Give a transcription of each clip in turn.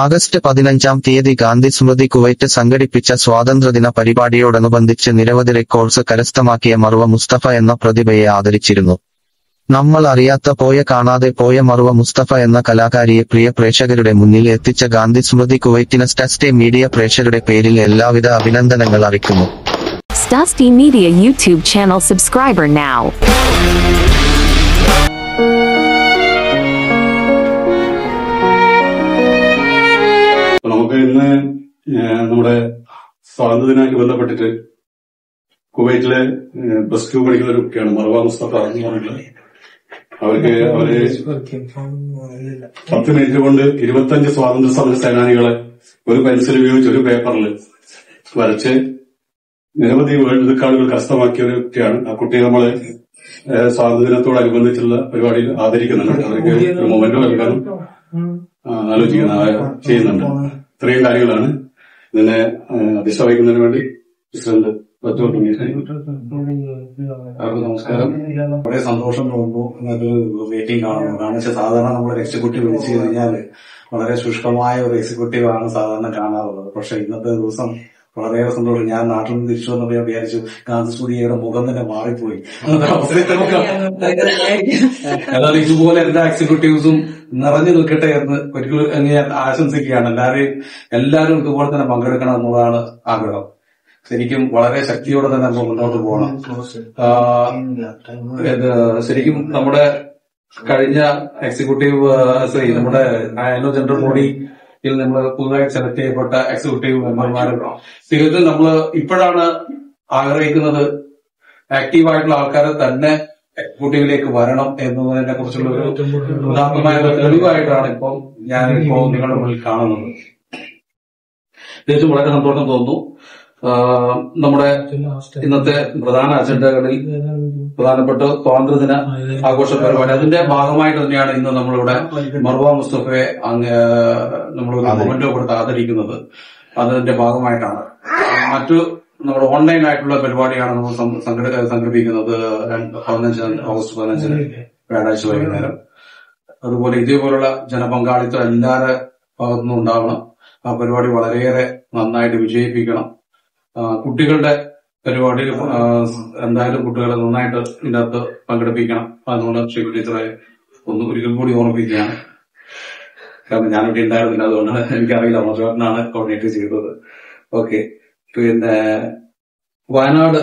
August 15 Gandhi സ്മൃതി Kuwait സംഘടിപ്പിച്ച സ്വാതന്ത്ര്യദിന പരിപാടിയോടനുബന്ധിച്ച് നിരവധി റെക്കോർഡ്സ് കരസ്ഥമാക്കിയ മറുവ മുസ്തഫ എന്ന പ്രതിഭയെ ആദരിച്ചിരുന്നു. നമ്മൾ അറിയാത്ത പോയ കാണാതെ പോയ മറുവ മുസ്തഫ എന്ന കലാകാരിയെ പ്രിയ പ്രേക്ഷകരുടെ മുന്നിൽ എത്തിച്ച ഗാന്ധി സ്മൃതി കുവൈറ്റിന് സ്റ്റാർസ്റ്റേ മീഡിയ പ്രേക്ഷകരുടെ പേരിൽ എല്ലാവിധ അഭിനന്ദനങ്ങൾ അറിയിക്കുന്നു. Starstay Media YouTube channel subscriber now. നമുക്ക് ഇന്ന് നമ്മുടെ സ്വാതന്ത്ര്യദിനമായിട്ട് ബന്ധപ്പെട്ടിട്ട് കുവൈറ്റിലെ +2 പഠിക്കുന്ന ഒരു കുട്ടിയാണ് മറുവ മുസ്തഫ എന്ന് പറഞ്ഞിട്ടുള്ളത്. അവര് 10 മിനിറ്റ് കൊണ്ട് 25 സ്വാതന്ത്ര്യ സമര സേനാനികളെ ഒരു പെൻസിൽ ഉപയോഗിച്ച് ഒരു പേപ്പറിൽ വരച്ച് നിരവധി വേൾഡ് റെക്കോർഡുകൾ കരസ്ഥമാക്കിയ ഒരു കുട്ടിയാണ്. ആ കുട്ടിയെ നമ്മള് സ്വാതന്ത്ര്യദിനത്തോടനുബന്ധിച്ചുള്ള പരിപാടിയിൽ ആദരിക്കുന്നുണ്ട്. അവർക്ക് ഒരു മൊമെന്റ് നൽകാനും ചെയ്യുന്നുണ്ട്. ഇത്രയും കാര്യങ്ങളാണ് ഇതിനെ അധ്യക്ഷ വഹിക്കുന്നതിന് വേണ്ടി പ്രസിഡന്റ് നമസ്കാരം. വളരെ സന്തോഷം തോന്നുന്നു എന്നൊരു മീറ്റിംഗ് കാണുന്നു. കാരണം വെച്ചാൽ സാധാരണ നമ്മൾ എക്സിക്യൂട്ടീവ് വിളിച്ചു കഴിഞ്ഞാൽ വളരെ ശുഷ്കമായ ഒരു എക്സിക്യൂട്ടീവ് ആണ് സാധാരണ കാണാറുള്ളത്. പക്ഷെ ഇന്നത്തെ ദിവസം വളരെയേറെ സന്തോഷം. ഞാൻ നാട്ടിൽ നിന്ന് തിരിച്ചു വന്നപ്പോൾ ഞാൻ വിചാരിച്ചു ഗാന്ധി സ്മൃതിയുടെ മുഖം തന്നെ മാറിപ്പോയി. അതായത് ഇതുപോലെ എല്ലാ എക്സിക്യൂട്ടീവ്സും നിറഞ്ഞു നിൽക്കട്ടെ എന്ന് ഒരിക്കലും ഞാൻ ആശംസിക്കുകയാണ്. എല്ലാവരും ഇതുപോലെ തന്നെ പങ്കെടുക്കണം എന്നുള്ളതാണ് ആഗ്രഹം. ശരിക്കും വളരെ ശക്തിയോടെ തന്നെ നമ്മൾ മുന്നോട്ട് പോകണം. ശരിക്കും നമ്മുടെ കഴിഞ്ഞ എക്സിക്യൂട്ടീവ് നമ്മുടെ ആനുവൽ ജനറൽ ബോഡിയിൽ നമ്മൾ പുതുതായി സെലക്ട് ചെയ്യപ്പെട്ട എക്സിക്യൂട്ടീവ് മെമ്പർമാരും തികച്ചും നമ്മൾ ഇപ്പോഴാണ് ആഗ്രഹിക്കുന്നത് ആക്റ്റീവായിട്ടുള്ള ആൾക്കാരെ തന്നെ എക്സിക്യൂട്ടീവിലേക്ക് വരണം എന്നതിനെ കുറിച്ചുള്ള ഒരു ഉദാഹരണമായ തെളിവായിട്ടാണ് ഇപ്പം ഞാനിപ്പോ നിങ്ങളുടെ മുന്നിൽ കാണുന്നത്. തികച്ചും വളരെ സന്തോഷം തോന്നുന്നു. നമ്മുടെ ഇന്നത്തെ പ്രധാന അജണ്ടകളിൽ പ്രധാനപ്പെട്ട സ്വാതന്ത്ര്യദിന ആഘോഷ പരിപാടി അതിന്റെ ഭാഗമായിട്ട് തന്നെയാണ് ഇന്ന് നമ്മളിവിടെ മറുവ മുസ്തഫയെ നമ്മളൊരു മൊമെന്റോ കൊടുത്ത് ആദരിക്കുന്നത്. അതിന്റെ ഭാഗമായിട്ടാണ് മറ്റു നമ്മുടെ ഓൺലൈൻ ആയിട്ടുള്ള പരിപാടിയാണ് നമ്മൾ സംഘടിപ്പിക്കുന്നത് 15 ഓഗസ്റ്റ് 15 വ്യാഴാഴ്ച വൈകുന്നേരം. അതുപോലെ ഇതേപോലുള്ള ജനപങ്കാളിത്തം എല്ലാവരുടെ ഭാഗത്തുനിന്നും ഉണ്ടാവണം. ആ പരിപാടി വളരെയേറെ നന്നായിട്ട് വിജയിപ്പിക്കണം. കുട്ടികളുടെ പരിപാടിയിൽ എന്തായാലും കുട്ടികളെ നന്നായിട്ട് ഇതിനകത്ത് പങ്കെടുപ്പിക്കണം. അതുകൊണ്ട് ശ്രീ ടീച്ചറെ ഒരിക്കൽ കൂടി ഓർമ്മിപ്പിക്കുകയാണ്. കാരണം ഞാനിവിടെ ഉണ്ടായിരുന്നില്ല, അതുകൊണ്ടാണ് എനിക്കറിയില്ല. മധുരനാണ് കോർഡിനേറ്റ് ചെയ്തത്. ഓക്കെ. പിന്നെ വയനാട്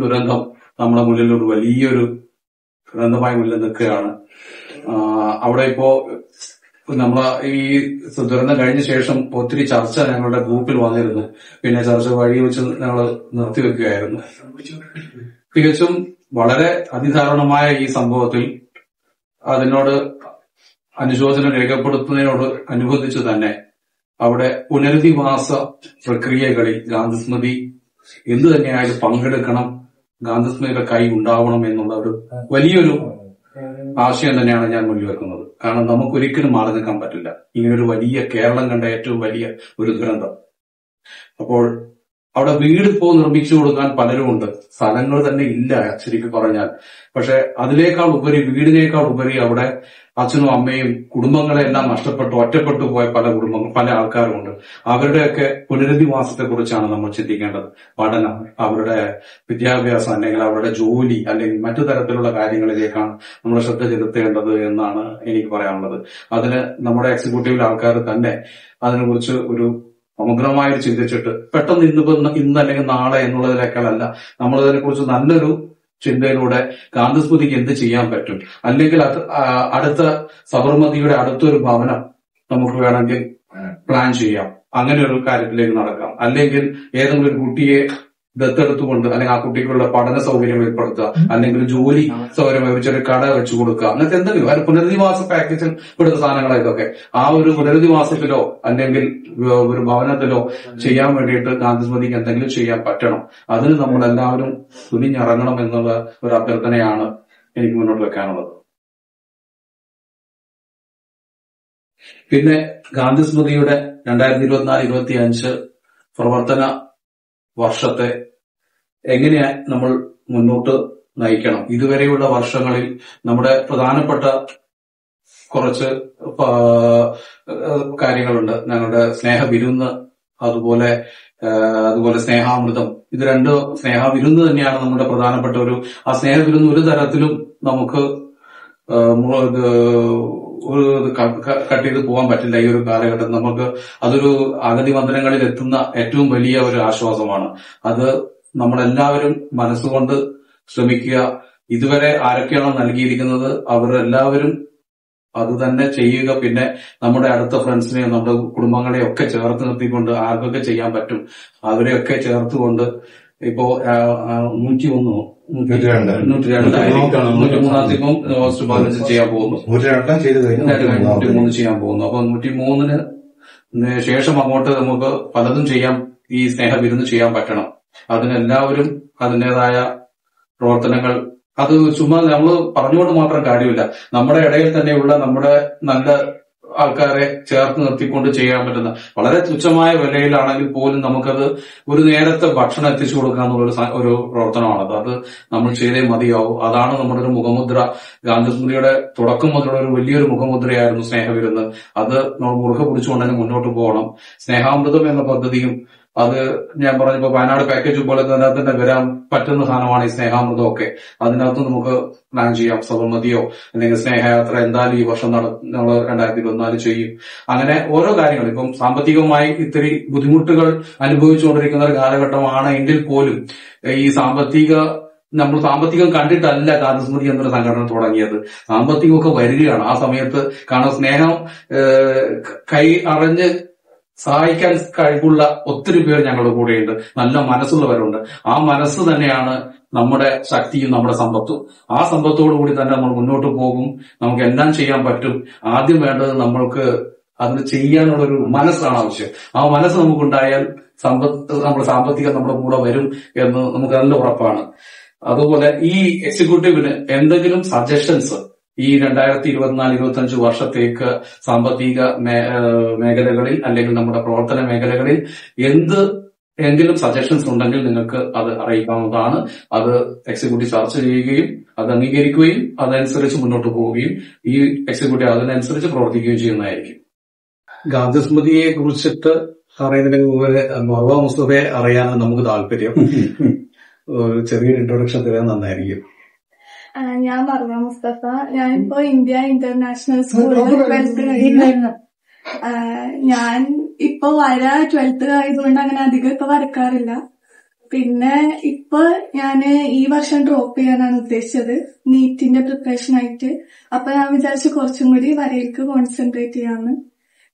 ദുരന്തം നമ്മുടെ മുന്നിൽ ഒരു വലിയൊരു ദുരന്തമായി മുന്നിൽ നിൽക്കുകയാണ്. അവിടെ ഇപ്പോ നമ്മളെ ഈ ദുരന്തം കഴിഞ്ഞ ശേഷം ഒത്തിരി ചർച്ച ഞങ്ങളുടെ ഗ്രൂപ്പിൽ വന്നിരുന്നു. പിന്നെ ചർച്ച വഴി വെച്ച് ഞങ്ങൾ നിർത്തിവെക്കുകയായിരുന്നു. തികച്ചും വളരെ അതിദാരുണമായ ഈ സംഭവത്തിൽ അതിനോട് അനുശോചനം രേഖപ്പെടുത്തുന്നതിനോട് അനുബന്ധിച്ച് തന്നെ അവിടെ പുനരധിവാസ പ്രക്രിയകളിൽ ഗാന്ധിസ്മൃതി എന്തു തന്നെയായാലും പങ്കെടുക്കണം, ഗാന്ധിസ്മൃതിയുടെ കൈ ഉണ്ടാവണം എന്നുള്ള ഒരു വലിയൊരു ആശയം തന്നെയാണ് ഞാൻ മുന്നിൽ വെക്കുന്നത്. കാരണം നമുക്കൊരിക്കലും മാറി നിൽക്കാൻ പറ്റില്ല. ഇങ്ങനൊരു വലിയ കേരളം കണ്ട ഏറ്റവും വലിയ ഒരു ദുരന്തം. അപ്പോൾ അവിടെ വീട് ഇപ്പോ നിർമ്മിച്ചു കൊടുക്കാൻ പലരുമുണ്ട്. സ്ഥലങ്ങൾ തന്നെ ഇല്ല ശരിക്കും പറഞ്ഞാൽ. പക്ഷെ അതിനേക്കാൾ ഉപരി, വീടിനേക്കാൾ ഉപരി അവിടെ അച്ഛനും അമ്മയും കുടുംബങ്ങളെല്ലാം നഷ്ടപ്പെട്ടു ഒറ്റപ്പെട്ടു പോയ പല ആൾക്കാരുമുണ്ട്. അവരുടെയൊക്കെ പുനരധിവാസത്തെ കുറിച്ചാണ് നമ്മൾ ചിന്തിക്കേണ്ടത്. പഠനം, അവരുടെ വിദ്യാഭ്യാസം, അല്ലെങ്കിൽ അവരുടെ ജോലി, അല്ലെങ്കിൽ മറ്റു തരത്തിലുള്ള കാര്യങ്ങളിലേക്കാണ് നമ്മൾ ശ്രദ്ധ ചെലുത്തേണ്ടത് എന്നാണ് എനിക്ക് പറയാനുള്ളത്. അതിന് നമ്മുടെ എക്സിക്യൂട്ടീവിലെ ആൾക്കാർ തന്നെ അതിനെക്കുറിച്ച് ഒരു സമഗ്രമായി ചിന്തിച്ചിട്ട് പെട്ടെന്ന് ഇന്ന് അല്ലെങ്കിൽ നാളെ എന്നുള്ളതിനേക്കാളല്ല, നമ്മളതിനെ കുറിച്ച് നല്ലൊരു ചിന്തയിലൂടെ ഗാന്ധിസ്മൃതിക്ക് എന്ത് ചെയ്യാൻ പറ്റും, അല്ലെങ്കിൽ അടുത്ത സബർമതിയുടെ അടുത്തൊരു ഭവനം നമുക്ക് വേണമെങ്കിൽ പ്ലാൻ ചെയ്യാം, അങ്ങനെ ഒരു കാര്യത്തിലേക്ക് നടക്കാം. അല്ലെങ്കിൽ ഏതെങ്കിലും ഒരു കുട്ടിയെ ദത്തെടുത്തുകൊണ്ട് അല്ലെങ്കിൽ ആ കുട്ടിക്കുള്ള പഠന സൗകര്യം ഏർപ്പെടുത്തുക, അല്ലെങ്കിൽ ജോലി സൗകര്യം ചെറിയ കട വെച്ചു കൊടുക്കുക, അങ്ങനത്തെ എന്തെങ്കിലും പുനരധിവാസ പാക്കേജിൽ പെടുന്ന സാധനങ്ങളോ ഇതൊക്കെ ആ ഒരു പുനരധിവാസത്തിലോ അല്ലെങ്കിൽ ഒരു ഭവനത്തിലോ ചെയ്യാൻ വേണ്ടിയിട്ട് ഗാന്ധിസ്മൃതിക്ക് എന്തെങ്കിലും ചെയ്യാൻ പറ്റണം. അതിന് നമ്മളെല്ലാവരും തുനിഞ്ഞിറങ്ങണം എന്നുള്ള ഒരു അഭ്യർത്ഥനയാണ് എനിക്ക് മുന്നോട്ട് വെക്കാനുള്ളത്. പിന്നെ ഗാന്ധിസ്മൃതിയുടെ 2024-25 പ്രവർത്തന വർഷത്തെ എങ്ങനെയാ നമ്മൾ മുന്നോട്ട് നയിക്കണം. ഇതുവരെയുള്ള വർഷങ്ങളിൽ നമ്മുടെ പ്രധാനപ്പെട്ട കുറച്ച് കാര്യങ്ങളുണ്ട്. ഞങ്ങളുടെ സ്നേഹവിരുന്ന്, അതുപോലെ സ്നേഹാമൃതം. ഇത് രണ്ട് സ്നേഹവിരുന്ന് തന്നെയാണ് നമ്മുടെ പ്രധാനപ്പെട്ട ആ സ്നേഹവിരുന്ന് ഒരു തരത്തിലും നമുക്ക് കട്ട് ചെയ്ത് പോകാൻ പറ്റില്ല. ഈ ഒരു കാലഘട്ടത്തിൽ നമുക്ക് അതൊരു അഗതി വന്ദനങ്ങളിൽ എത്തുന്ന ഏറ്റവും വലിയ ഒരു ആശ്വാസമാണ്. അത് നമ്മളെല്ലാവരും മനസ്സുകൊണ്ട് ശ്രമിക്കുക. ഇതുവരെ ആരൊക്കെയാണോ നൽകിയിരിക്കുന്നത് അവരെല്ലാവരും അത് തന്നെ ചെയ്യുക. പിന്നെ നമ്മുടെ അടുത്ത ഫ്രണ്ട്സിനെയും നമ്മുടെ കുടുംബങ്ങളെയും ഒക്കെ ചേർത്ത് നിർത്തിക്കൊണ്ട് ആർക്കൊക്കെ ചെയ്യാൻ പറ്റും അവരെയൊക്കെ ചേർത്തുകൊണ്ട് ഇപ്പോ 103 ഓഗസ്റ്റ് 15 ചെയ്യാൻ പോകുന്നു. 103 ചെയ്യാൻ പോകുന്നു. അപ്പൊ 103 ശേഷം അങ്ങോട്ട് നമുക്ക് പലതും ചെയ്യാൻ, ഈ സ്നേഹവിരുന്ന് ചെയ്യാൻ പറ്റണം. അതിനെല്ലാവരും അതിൻ്റെതായ പ്രവർത്തനങ്ങൾ, അത് ചുമ്മാ നമ്മൾ പറഞ്ഞുകൊണ്ട് മാത്രം കാര്യമില്ല. നമ്മുടെ ഇടയിൽ തന്നെയുള്ള നമ്മുടെ നല്ല ആൾക്കാരെ ചേർത്ത് നിർത്തിക്കൊണ്ട് ചെയ്യാൻ പറ്റുന്ന വളരെ തുച്ഛമായ വിലയിലാണെങ്കിൽ പോലും നമുക്കത് ഒരു നേരത്തെ ഭക്ഷണം എത്തിച്ചു കൊടുക്കുക എന്നുള്ള ഒരു പ്രവർത്തനമാണത്. അത് നമ്മൾ ചെയ്തേ മതിയാവും. അതാണ് നമ്മുടെ ഒരു മുഖമുദ്ര. ഗാന്ധിസ്മൃതിയുടെ തുടക്കം മുതലുള്ള ഒരു വലിയൊരു മുഖമുദ്രയായിരുന്നു സ്നേഹവിരുന്ന്. അത് നമ്മൾ മുറുകെ പിടിച്ചുകൊണ്ട് തന്നെ മുന്നോട്ട് പോകണം. സ്നേഹാമൃതം എന്ന പദ്ധതിയും അത് ഞാൻ പറഞ്ഞപ്പോ വയനാട് പാക്കേജ് പോലെ തന്നെ വരാൻ പറ്റുന്ന സാധനമാണ് ഈ സ്നേഹാമൃതം ഒക്കെ. അതിനകത്ത് നമുക്ക് പ്ലാൻ ചെയ്യാം. സബർമതിയോ അല്ലെങ്കിൽ സ്നേഹയാത്ര എന്തായാലും ഈ വർഷം നമ്മൾ 2024 ചെയ്യും. അങ്ങനെ ഓരോ കാര്യങ്ങൾ, ഇപ്പം സാമ്പത്തികമായി ഇത്തിരി ബുദ്ധിമുട്ടുകൾ അനുഭവിച്ചുകൊണ്ടിരിക്കുന്ന ഒരു കാലഘട്ടമാണ് എങ്കിൽ പോലും ഈ നമ്മൾ സാമ്പത്തികം കണ്ടിട്ടല്ല ഗാന്ധിസ്മൃതി എന്നൊരു സംഘടന തുടങ്ങിയത്. സാമ്പത്തികമൊക്കെ വരികയാണ് ആ സമയത്ത്. കാരണം സ്നേഹം കൈ അറിഞ്ഞ് സഹായിക്കാൻ കഴിവുള്ള ഒത്തിരി പേർ ഞങ്ങളുടെ കൂടെയുണ്ട്. നല്ല മനസ്സുള്ളവരുണ്ട്. ആ മനസ്സ് തന്നെയാണ് നമ്മുടെ ശക്തിയും നമ്മുടെ സമ്പത്തും. ആ സമ്പത്തോടുകൂടി തന്നെ നമ്മൾ മുന്നോട്ട് പോകും. നമുക്ക് എല്ലാം ചെയ്യാൻ പറ്റും. ആദ്യം വേണ്ടത് നമ്മൾക്ക് അതിന് ചെയ്യാനുള്ള ഒരു മനസ്സാണ് ആവശ്യം. ആ മനസ്സ് നമുക്കുണ്ടായാൽ നമ്മുടെ സാമ്പത്തികം നമ്മുടെ കൂടെ വരും എന്ന് നമുക്ക് നല്ല ഉറപ്പാണ്. അതുപോലെ ഈ എക്സിക്യൂട്ടീവിന് എന്തെങ്കിലും സജഷൻസ് ഈ 2024-25 വർഷത്തേക്ക് സാമ്പത്തിക മേഖലകളിൽ അല്ലെങ്കിൽ നമ്മുടെ പ്രവർത്തന മേഖലകളിൽ എങ്കിലും സജഷൻസ് ഉണ്ടെങ്കിൽ നിങ്ങൾക്ക് അത് അറിയിക്കാവുന്നതാണ്. അത് എക്സിക്യൂട്ടീവ് ചർച്ച ചെയ്യുകയും അത് അംഗീകരിക്കുകയും അതനുസരിച്ച് മുന്നോട്ട് പോവുകയും ഈ എക്സിക്യൂട്ടീവ് അതിനനുസരിച്ച് പ്രവർത്തിക്കുകയും ചെയ്യുന്നതായിരിക്കും. ഗാന്ധിസ്മൃതിയെ കുറിച്ചിട്ട് പറയുന്നതിന് മുമ്പ് മർവ മുസ്തഫയെ അറിയാനാണ് നമുക്ക് താല്പര്യം. ഒരു ചെറിയ ഇൻട്രൊഡക്ഷൻ തരാൻ നന്നായിരിക്കും. ഞാൻ മർവ മുസ്തഫ. ഞാനിപ്പോ ഇന്ത്യ ഇന്റർനാഷണൽ സ്കൂളിൽ 12th കഴിയുന്നു. ഞാൻ ഇപ്പൊ 12th ആയതുകൊണ്ട് അങ്ങനെ അധികം ഇപ്പൊ വരക്കാറില്ല. പിന്നെ ഇപ്പൊ ഞാന് ഈ വർഷം ഡ്രോപ്പ് ചെയ്യാനാണ് ഉദ്ദേശിച്ചത്, നീറ്റിന്റെ പ്രിപ്പറേഷൻ ആയിട്ട്. അപ്പൊ ഞാൻ വിചാരിച്ചു കുറച്ചും കൂടി വരയിലേക്ക് കോൺസെൻട്രേറ്റ് ചെയ്യാന്ന്.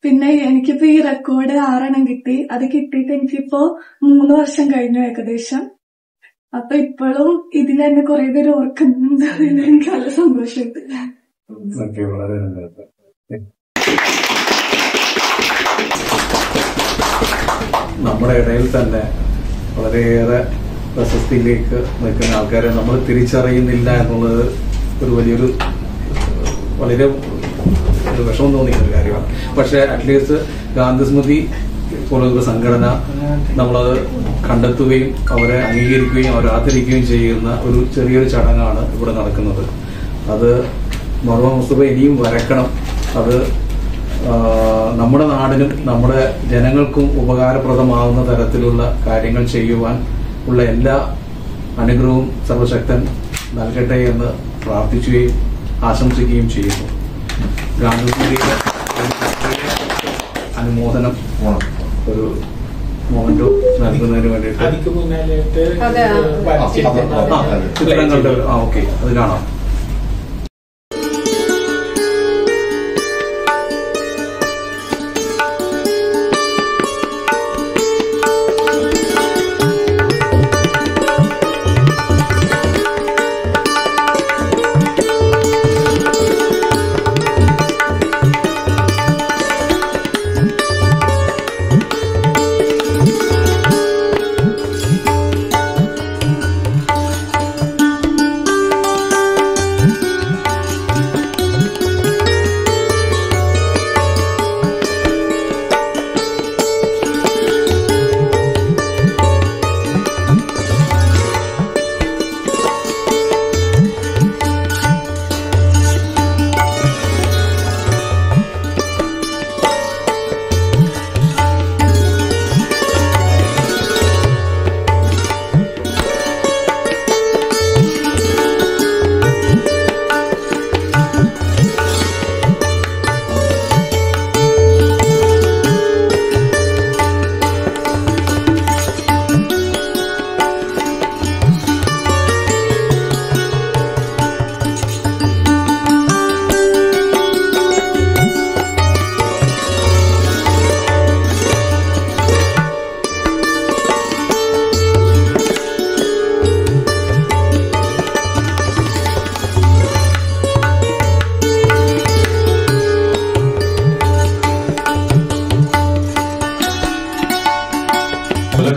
പിന്നെ എനിക്കിപ്പോ ഈ റെക്കോർഡ് 6 എണ്ണം കിട്ടി. അത് കിട്ടിയിട്ട് എനിക്കിപ്പോ 3 വർഷം കഴിഞ്ഞു ഏകദേശം. അപ്പൊ ഇപ്പോഴും ഇതിന് തന്നെ കുറെ പേര് ഓർക്കുന്നുണ്ട്. അതിന് എനിക്ക് നല്ല സന്തോഷമുണ്ട്. നമ്മുടെ ഇടയിൽ തന്നെ വളരെയേറെ പ്രശസ്തിയിലേക്ക് നിൽക്കുന്ന ആൾക്കാരെ നമ്മൾ തിരിച്ചറിയുന്നില്ല എന്നുള്ളത് ഒരു വലിയൊരു വളരെ വിഷമം തോന്നിക്കുന്ന ഒരു കാര്യമാണ്. പക്ഷെ അറ്റ്ലീസ്റ്റ് ഗാന്ധിസ്മൃതി പോലൊരു സംഘടന നമ്മളത് കണ്ടെത്തുകയും അവരെ അംഗീകരിക്കുകയും അവരെ ആദരിക്കുകയും ചെയ്യുന്ന ഒരു ചെറിയൊരു ചടങ്ങാണ് ഇവിടെ നടക്കുന്നത്. അത് മർവ മുസ്തഫ ഇനിയും വരക്കണം. അത് നമ്മുടെ നാടിനും നമ്മുടെ ജനങ്ങൾക്കും ഉപകാരപ്രദമാകുന്ന തരത്തിലുള്ള കാര്യങ്ങൾ ചെയ്യുവാൻ ഉള്ള എല്ലാ അനുഗ്രഹവും സർവശക്തൻ നൽകട്ടെ എന്ന് പ്രാർത്ഥിക്കുകയും ആശംസിക്കുകയും ചെയ്യുന്നു. ഗാന്ധിജിയുടെ അനുമോദനം ഒരു മൊമെന്റോ നൽകുന്നതിന് വേണ്ടിയിട്ട് ചിത്രങ്ങളുടെ ഓക്കെ അത് കാണാം.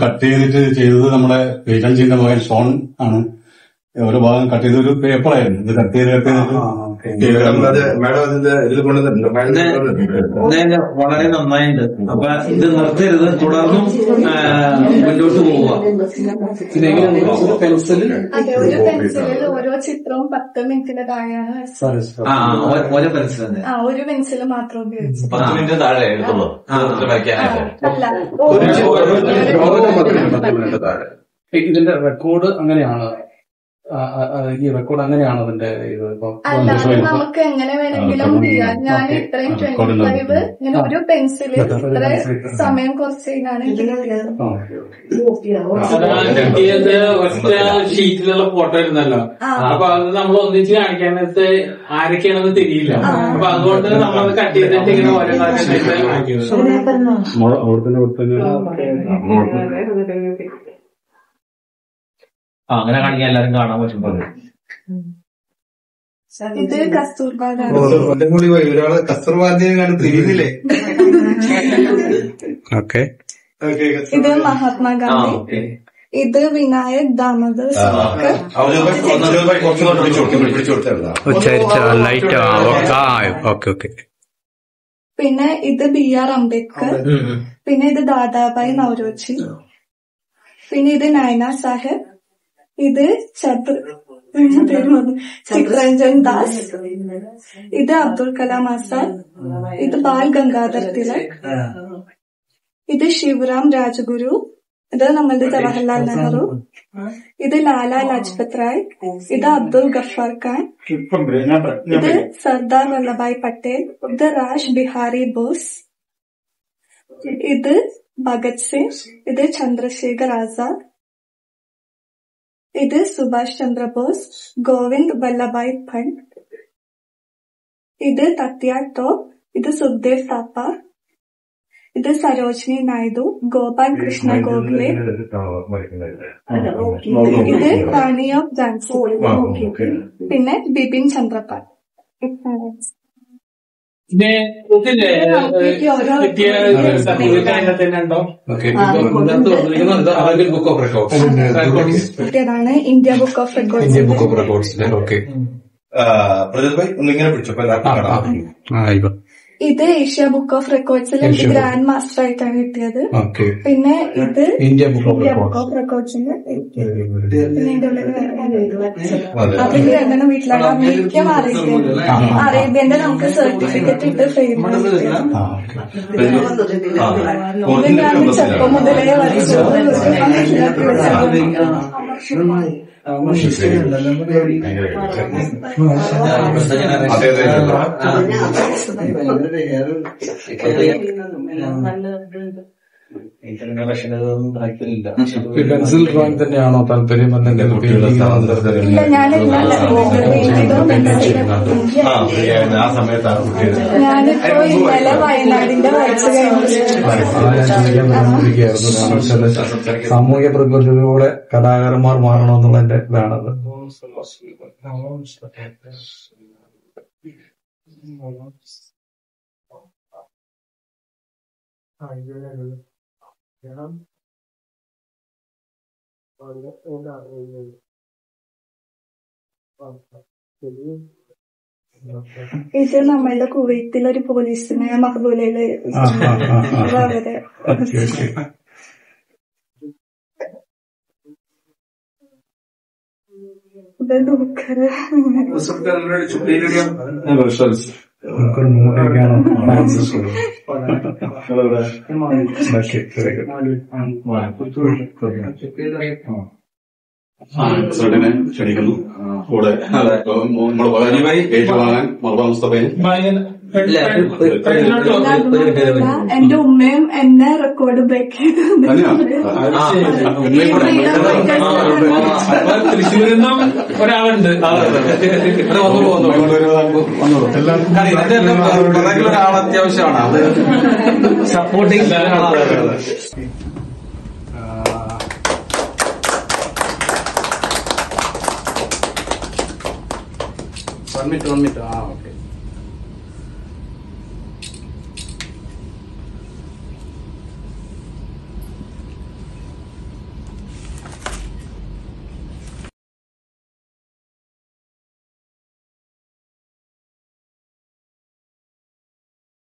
കട്ട് ചെയ്തിട്ട് ചെയ്തത് നമ്മുടെ വീരഞ്ജിന്റെ മകൻ ഷോൺ ആണ്. ഓരോ ഭാഗം കട്ട് ചെയ്തൊരു പേപ്പറായിരുന്നു. ഇത് കട്ട് ചെയ്തിട്ട് മാഡം ഇതിന്റെ ഇതിൽ കൊണ്ടുവന്നിട്ടുണ്ട്. വളരെ നന്നായിട്ടുണ്ട്. അപ്പൊ ഇത് നിർത്തരുത്, തുടർന്നും മുന്നോട്ട് പോവുക. അതെ, ഒരു പെൻസിലിൽ ഓരോ ചിത്രവും 10 മിനിറ്റിന്റെ താഴെയാണ് വരച്ചത്. ഓരോ പെൻസിൽ തന്നെ ഒരു പെൻസിൽ മാത്രം ഉപയോഗിച്ചു. 10 മിനിറ്റ് താഴെ എടുത്തുള്ളൂ അല്ല, ഇതിന്റെ റെക്കോർഡ് അങ്ങനെയാണ്. ഈ റെക്കോർഡ് അങ്ങനെയാണ് അതിന്റെ ഇത്. അല്ല, അത് നമുക്ക് എങ്ങനെ വേണമെങ്കിലും ചെയ്യാം. ഞാൻ ഇത്രയും 25 ഇങ്ങനെ ഒരു പെൻസിൽ ഇത്ര സമയം കുറച്ച് കഴിഞ്ഞാണ് കിട്ടിയത്. ഒറ്റ ഷീറ്റിലുള്ള ഫോട്ടോ ഇരുന്നല്ലോ. അപ്പൊ അത് നമ്മൾ ഒന്നിച്ച് കാണിക്കാൻ നേരത്ത് ആരൊക്കെയാണെന്ന് തിരിയില്ല. അപ്പൊ അതുകൊണ്ട് നമ്മളത് കട്ട് ചെയ്തിട്ട് ഇങ്ങനെ ഓരോ അങ്ങനെ കാണിക്കാൻ എല്ലാരും കാണാൻ പറ്റുമ്പോൾ. ഇത് കസ്തൂർബാ കൂടി ഒരാള് കസ്തൂർബാധ്യയാണ് തിരിയുന്നില്ലേ? ഇത് മഹാത്മാഗാന്ധി. ഇത് വിനായക് ദാമോദർ സാവർക്കർ. പിന്നെ ഇത് BR അംബേദ്കർ. പിന്നെ ഇത് ദാദാഭായ് നവരോജി. പിന്നെ ഇത് നൈന സാഹേബ്. ഇത് ചിത്രരഞ്ജൻ ദാസ്. ഇത് അബ്ദുൽ കലാം ആസാദ്. ഇത് ബാൽ ഗംഗാധർ തിലക്. ഇത് ശിവറാം രാജഗുരു. ഇത് നമ്മളുടെ ജവഹർലാൽ നെഹ്റു. ഇത് ലാലാ ലജ്പത് റായ്. ഇത് അബ്ദുൽ ഗഫാർ ഖാൻ. ഇത് സർദാർ വല്ലഭായ് പട്ടേൽ. ഇത് രാജ് ബിഹാരി ബോസ്. ഇത് ഭഗത് സിംഗ്. ഇത് ചന്ദ്രശേഖർ ആസാദ്. ഇത് സുഭാഷ് ചന്ദ്രബോസ്. ഗോവിന്ദ് വല്ലഭായ് പണ്ട്. ഇത് തത്യ ടോപ്പ്. ഇത് സുഖ്ദേവ് താപ്പ. ഇത് സരോജിനി നായിഡു. ഗോപാൽ കൃഷ്ണ ഗോഖലെ. ഇത് റാണി ഓഫ് ഝാൻസി. പിന്നെ ബിപിൻ ചന്ദ്രപാൽ. ാണ് ഇന്ത്യ ബുക്ക് ഓഫ് റെക്കോർഡ്സ്. ഒന്നിങ്ങനെ പിടിച്ചപ്പോ ഇത് ഏഷ്യ ബുക്ക് ഓഫ് റെക്കോർഡ്സിൽ എനിക്ക് ഗ്രാൻഡ് മാസ്റ്റർ ആയിട്ടാണ് കിട്ടിയത്. പിന്നെ ഇത് ഇന്ത്യ ബുക്ക് ഓഫ് റെക്കോർഡ്സിന് അതിന്റെ രണ്ടെണ്ണം വീട്ടിലാണ്. അമേരിക്ക അറേബ്യന്റെ നമുക്ക് സർട്ടിഫിക്കറ്റ് ഇട്ട് ഫ്രെയിം ഇത് ഞാൻ ചെറുപ്പം മുതലേ വരച്ചത്. പെൻസിൽ ഡ്രോയിങ് തന്നെയാണോ താല്പര്യം? ഇല്ല, ഞാനിപ്പോ ഇന്നലെ വയനാടിന്റെ വരച്ച് കഴിഞ്ഞു. സാമൂഹ്യ പ്രകൃതിയിലൂടെ കലാകാരന്മാർ മാറണമെന്നുള്ളതിന്റെ ഇതാണത്. ഇത് നമ്മളുടെ കുവൈത്തിലൊരു പോലീസിനെ മഹബൂലയില് അവരെ ക്ഷണിക്കുന്നു. കൂടെ നമ്മുടെ ഉപകാരിയുമായി ഏറ്റുവാങ്ങാൻ മർവാ മുസ്തഫയെ. എന്റെ ഉമ്മയും എന്നെ റെക്കോർഡ് ബ്രേക്ക് ചെയ്തു. തൃശ്ശൂരിൽ നിന്നും ഒരാളുണ്ട്. ഒരാൾ അത്യാവശ്യമാണ്. അത് supporting. One minute. Okay.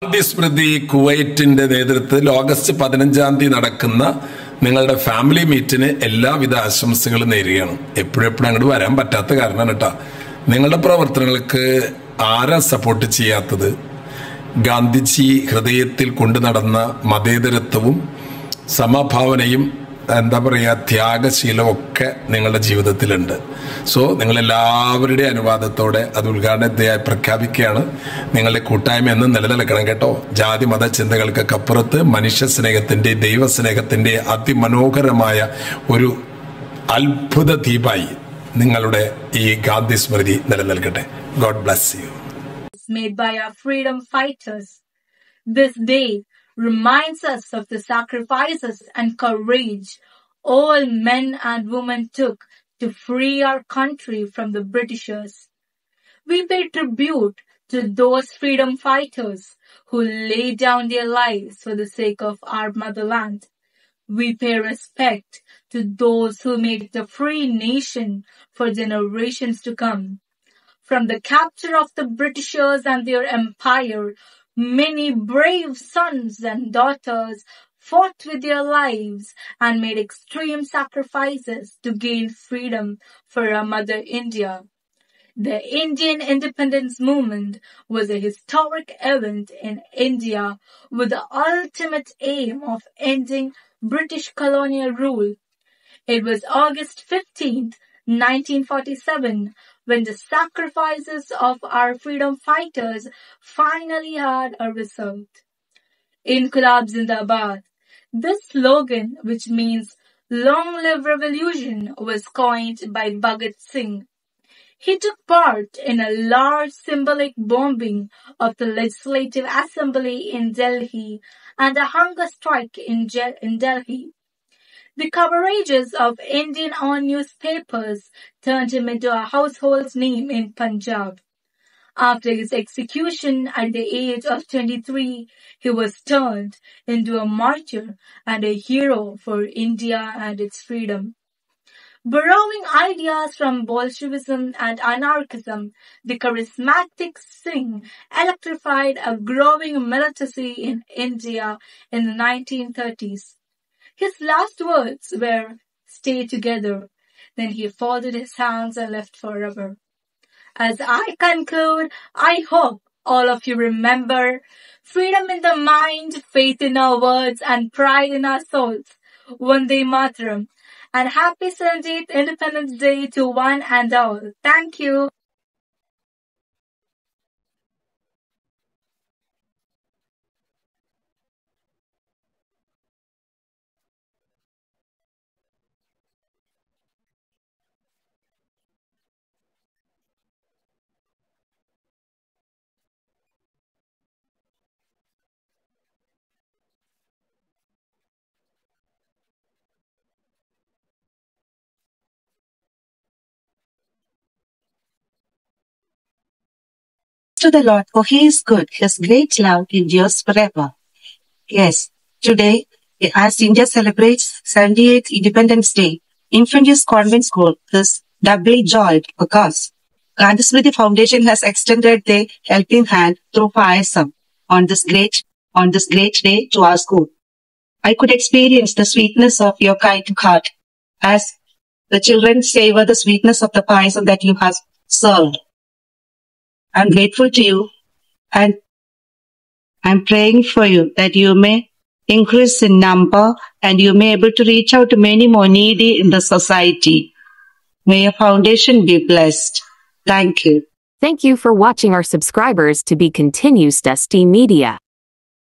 Gandhi Smriti കുവൈറ്റിന്റെ നേതൃത്വത്തിൽ ഓഗസ്റ്റ് 15 നടക്കുന്ന നിങ്ങളുടെ ഫാമിലി മീറ്റിന് എല്ലാവിധ ആശംസകളും നേരുകയാണ്. എപ്പോഴും അങ്ങോട്ട് വരാൻ പറ്റാത്ത കാരണമാണ് കേട്ടോ. നിങ്ങളുടെ പ്രവർത്തനങ്ങൾക്ക് ആരാ സപ്പോർട്ട് ചെയ്യാത്തത്? ഗാന്ധിജി ഹൃദയത്തിൽ കൊണ്ടു നടന്ന മതേതരത്വവും സമഭാവനയും ത്യാഗശീലവും ഒക്കെ നിങ്ങളുടെ ജീവിതത്തിലുണ്ട്. സോ നിങ്ങളെല്ലാവരുടെയും അനുവാദത്തോടെ അത് ഉദ്ഘാടനത്തെയായി പ്രഖ്യാപിക്കുകയാണ്. നിങ്ങളുടെ കൂട്ടായ്മ എന്ന് നിലനിൽക്കണം കേട്ടോ. ജാതി മത ചിന്തകൾക്കൊക്കെ അപ്പുറത്ത് മനുഷ്യ സ്നേഹത്തിന്റെ ദൈവസ്നേഹത്തിന്റെ അതിമനോഹരമായ ഒരു അത്ഭുത ദ്വീപായി നിങ്ങളുടെ ഈ ഗാന്ധി സ്മൃതി നിലനിൽക്കട്ടെ. God bless you. Made by our freedom fighters. This day reminds us of the sacrifices and courage all men and women took to free our country from the Britishers. We pay tribute to those freedom fighters who laid down their lives for the sake of our motherland. We pay respect to those who made it a free nation for generations to come. From the capture of the Britishers and their empire, many brave sons and daughters fought with their lives and made extreme sacrifices to gain freedom for our mother India. The Indian independence movement was a historic event in India with the ultimate aim of ending British colonial rule. It was August 15th, 1947, when the sacrifices of our freedom fighters finally had a result. Inqilab Zindabad. This slogan, which means long live revolution, was coined by Bhagat Singh. He took part in a large symbolic bombing of the Legislative Assembly in Delhi and a hunger strike in Delhi. The coverages of Indian-owned newspapers turned him into a household name in Punjab. After his execution at the age of 23, he was turned into a martyr and a hero for India and its freedom. Borrowing ideas from Bolshevism and anarchism, the charismatic Singh electrified a growing militancy in India in the 1930s. His last words were, "Stay together." Then he folded his hands and left forever. As I conclude, I hope all of you remember freedom in the mind, faith in our words, and pride in our souls. Vande Mataram. And happy 70th Independence Day to one and all. Thank you. To the Lord, for he is good, his great love endures forever. Yes, today, as India celebrates 78th Independence Day, Infant Youth Convent School is doubly joyed because Gandhi Smriti Foundation has extended their helping hand through Payasam on this great day to our school. I could experience the sweetness of your kind heart as the children savor the sweetness of the Payasam that you have served. I'm grateful to you and I'm praying for you that you may increase in number and you may be able to reach out to many more needy in the society. May your foundation be blessed. Thank you. Thank you for watching. Our subscribers to be continues ST Media.